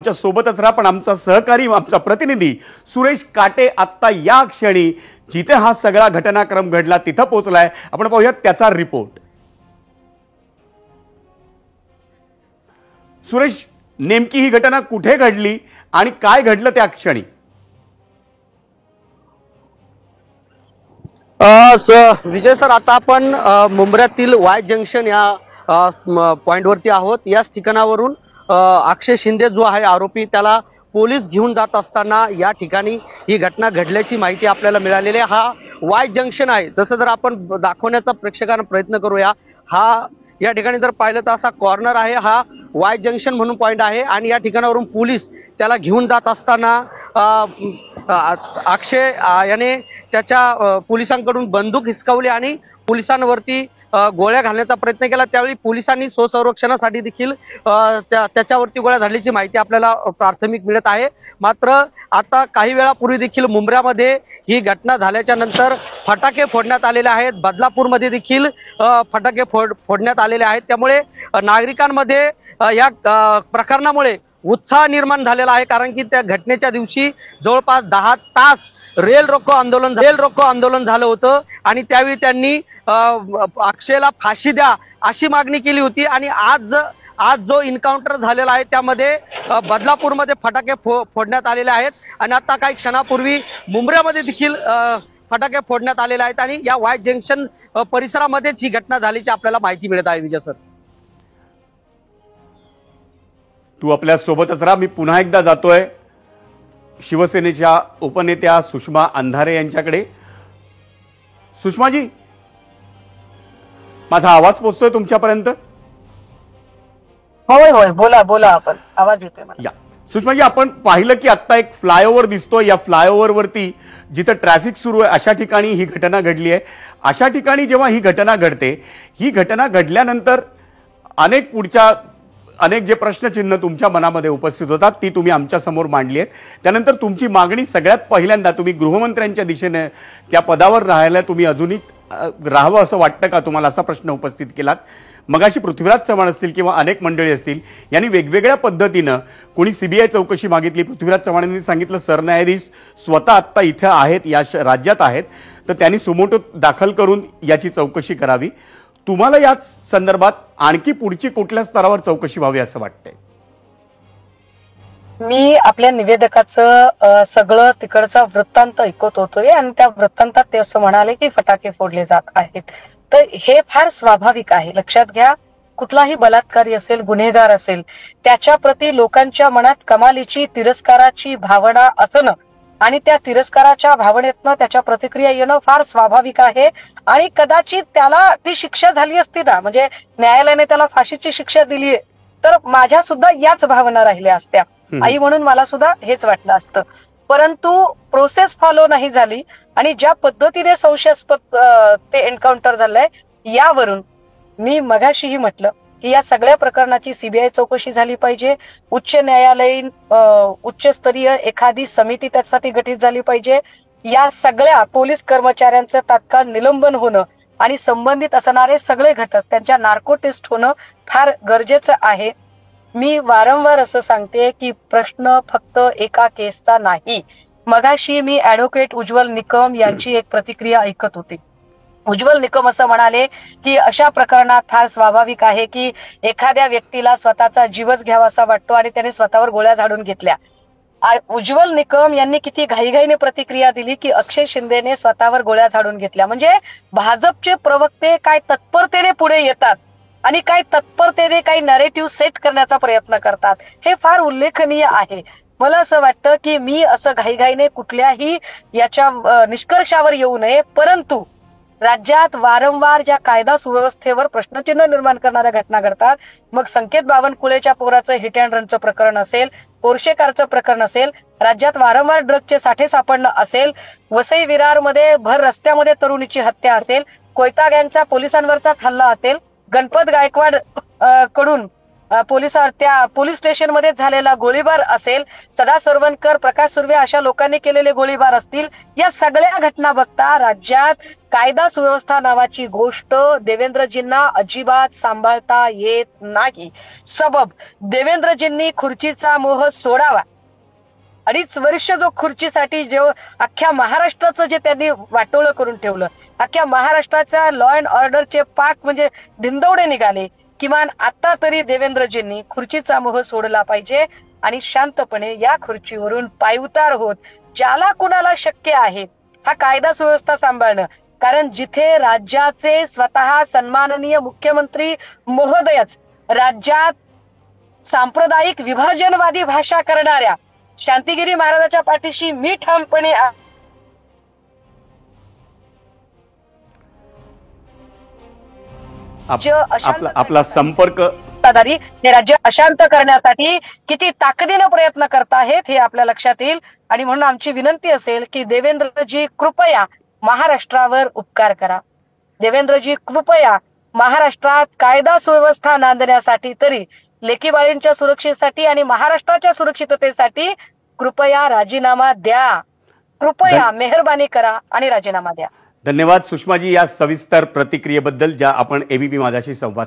आमच्या सोबतच राहा, पण आमचा सहकारी आमचा प्रतिनिधी सुरेश काटे आत्ता या क्षणी जिथे हा सगळा घटनाक्रम घडला तिथं पोहोचलाय. आपण पाहूयात त्याचा रिपोर्ट. सुरेश, नेमकी ही घटना कुठे घडली आणि काय घडलं त्या क्षणी? विजय सर, आता आपण मुंब्र्यातील वाय जंक्शन या पॉइंटवरती आहोत. याच ठिकाणावरून अक्षय शिंदे जो आहे आरोपी, त्याला पोलीस घेऊन जात असताना या ठिकाणी ही घटना घडल्याची माहिती आपल्याला मिळालेली आहे. हा वाय जंक्शन आहे. जसं जर आपण दाखवण्याचा प्रेक्षकांना प्रयत्न करूया, हा या ठिकाणी जर पाहिलं तर असा कॉर्नर आहे, हा वाय जंक्शन म्हणून पॉइंट आहे आणि या ठिकाणावरून पोलीस त्याला घेऊन जात असताना अक्षय याने त्याच्या पोलिसांकडून बंदूक हिसकावली आणि पोलिसांवरती गोळ्या घालण्याचा प्रयत्न केला. त्यावेळी पोलिसांनी स्वसंरक्षणासाठी देखील त्याच्यावरती गोळ्या झाडल्याची माहिती आपल्याला प्राथमिक मिळत आहे. मात्र आता काही वेळापूर्वी देखील मुंब्र्यामध्ये ही घटना झाल्याच्या नंतर फटाके फोडण्यात आलेले आहेत. बदलापूरमध्ये देखील फटाके फोडण्यात आलेले आहेत. त्यामुळे नागरिकांमध्ये या प्रकरणामुळे उत्साह निर्माण झालेला आहे. कारण की त्या घटनेच्या दिवशी जवळपास 10 तास रेल रोको आंदोलन झालं होतं आणि त्यावेळी त्यांनी अक्षयला फाशी द्या अशी मागणी केली होती. आणि आज जो एन्काउंटर झालेला आहे त्यामध्ये बदलापूरमध्ये फटाके फोडण्यात आलेले आहेत आणि आता काही क्षणापूर्वी मुंब्र्यामध्ये देखील फटाके फोडण्यात आलेले आहेत आणि या वाय जंक्शन परिसरामध्येच ही घटना झाल्याची आपल्याला माहिती मिळत आहे. विजय सर, तू आपल्या सोबतच राहा. मी पुन्हा एकदा जातोय शिवसेनेच्या उपनेत्या सुषमा अंधारे यांच्याकडे. सुषमाजी, माझा आवाज पोहोचतोय तुमच्यापर्यंत? होय होय, बोला बोला, आपण आवाज येतोय मला. या सुषमाजी, आपण पाहिलं की आता एक फ्लायओव्हर दिसतोय. या फ्लायओव्हर वरती जिथं ट्रॅफिक सुरू आहे अशा ठिकाणी ही घटना घडली आहे. अशा ठिकाणी जेव्हा ही घटना घडते, ही घटना घडल्यानंतर अनेक जे प्रश्नचिन्ह तुमच्या मनामध्ये उपस्थित होतात ती तुम्ही आमच्या समोर मांडली आहेत. त्यानंतर तुमची मागणी सगळ्यात पहिल्यांदा, तुम्ही गृहमंत्र्यांच्या दिशेने त्या पदावर राहायला तुम्ही अजूनही राहावं असं वाटतं का तुम्हाला, असा प्रश्न उपस्थित केलात. मगाशी पृथ्वीराज चव्हाण असतील किंवा अनेक मंडळी असतील, यांनी वेगवेगळ्या पद्धतीनं कोणी सीबीआय चौकशी मागितली. पृथ्वीराज चव्हाणांनी सांगितलं सरन्यायाधीश स्वतः आत्ता इथे आहेत, या राज्यात आहेत, तर त्यांनी सुमोटो दाखल करून याची चौकशी करावी. तुम्हाला याच संदर्भात आणखी पुढची कुठल्या स्तरावर चौकशी व्हावी असं वाटतंय? मी आपल्या निवेदकाचं सगळं तिकडचा वृत्तांत ऐकत होतोय आणि त्या वृत्तांतात ते असं म्हणाले की फटाके फोडले जात आहेत. तर हे फार स्वाभाविक आहे. लक्षात घ्या, कुठलाही बलात्कारी असेल, गुन्हेगार असेल, त्याच्या प्रती लोकांच्या मनात कमालीची तिरस्काराची भावना असणं आणि त्या तिरस्काराच्या भावनेतनं त्याच्या प्रतिक्रिया येणं फार स्वाभाविक आहे. आणि कदाचित त्याला ती शिक्षा झाली असती ना, म्हणजे न्यायालयाने त्याला फाशीची शिक्षा दिलीये, तर माझ्या सुद्धा याच भावना राहिल्या असत्या. आई म्हणून मला सुद्धा हेच वाटलं असतं. परंतु प्रोसेस फॉलो नाही झाली आणि ज्या पद्धतीने संशयास्पद ते एन्काउंटर झालंय, यावरून मी मगाशीही म्हटलं की या सगळ्या प्रकरणाची सीबीआय चौकशी झाली पाहिजे. उच्च न्यायालयीन उच्चस्तरीय एखादी समिती त्यासाठी गठीत झाली पाहिजे. या सगळ्या पोलीस कर्मचाऱ्यांचं तात्काळ निलंबन होणं आणि संबंधित असणारे सगळे घटक त्यांच्या नार्को टेस्ट होणं फार गरजेचं आहे. मी वारंवार असं सांगते की प्रश्न फक्त एका केसचा नाही. मगाशी मी ऍडव्होकेट उज्ज्वल निकम यांची एक प्रतिक्रिया ऐकत होते. उज्ज्वल निकम असं म्हणाले की अशा प्रकरणात फार स्वाभाविक आहे की एखाद्या व्यक्तीला स्वतःचा जीवच घ्यावासा वाटतो आणि त्याने स्वतःवर गोळ्या झाडून घेतल्या. उज्ज्वल निकम यांनी किती घाईघाईने प्रतिक्रिया दिली की अक्षय शिंदेने स्वतःवर गोळ्या झाडून घेतल्या. म्हणजे भाजपचे प्रवक्ते काय तत्परतेने पुढे येतात आणि काय तत्परतेने काही नॅरेटिव्ह सेट करण्याचा प्रयत्न करतात, हे फार उल्लेखनीय आहे. मला असं वाटतं की मी असं घाईघाईने कुठल्याही याच्या निष्कर्षावर येऊ नये. परंतु राज्यात वारंवार ज्या कायदा सुव्यवस्थेवर प्रश्नचिन्ह निर्माण करणाऱ्या घटना घडतात, मग संकेत बावनकुळेच्या पोराचं हिट अँड रनचं प्रकरण असेल, पोर्शेकारचं प्रकरण असेल, राज्यात वारंवार ड्रगचे साठे सापडणं असेल, वसई विरारमध्ये भर रस्त्यामध्ये तरुणीची हत्या असेल, कोयता गँगचा पोलिसांवरचाच हल्ला असेल, गणपत गायकवाड कडून त्या पोलीस स्टेशनमध्ये झालेला गोळीबार असेल, सदा सरवणकर, प्रकाश सुर्वे अशा लोकांनी केलेले गोळीबार असतील, या सगळ्या घटना बघता राज्यात कायदा सुव्यवस्था नावाची गोष्ट देवेंद्रजींना अजिबात सांभाळता येत नाही. सबब देवेंद्रजींनी खुर्चीचा मोह सोडावा. 2.5 वर्ष जो खुर्चीसाठी अख्ख्या महाराष्ट्राचं जे त्यांनी वाटोळं करून ठेवलं, अख्ख्या महाराष्ट्राच्या लॉ अँड ऑर्डरचे पाक म्हणजे धिंदवडे निघाले. किमान आता तरी देवेंद्रजींनी खुर्चीचा मोह सोडला पाहिजे आणि शांतपणे या खुर्चीवरून पायउतार होत ज्याला कुणाला शक्य आहे हा कायदा सुव्यवस्था सांभाळणं, कारण जिथे राज्याचे स्वतः सन्माननीय मुख्यमंत्री महोदयच राज्यात सांप्रदायिक विभाजनवादी भाषा करणाऱ्या शांतिगिरी महाराजाच्या पाठीशी मी ठामपणे आपला संपर्क हे राज्य अशांत करण्यासाठी किती ताकदीनं प्रयत्न करत आहेत हे आपल्या लक्षात येईल. आणि म्हणून आमची विनंती असेल की देवेंद्रजी कृपया महाराष्ट्रावर उपकार करा. देवेंद्रजी कृपया महाराष्ट्रात कायदा सुव्यवस्था नांदण्यासाठी तरी लेकीबाळींच्या सुरक्षेसाठी आणि महाराष्ट्राच्या सुरक्षिततेसाठी कृपया राजीनामा द्या. कृपया मेहरबानी करा आणि राजीनामा द्या. धन्यवाद सुषमाजी या सविस्तर प्रतिक्रियेबद्दल ज्या आपण एबीपी माझाशी संवाद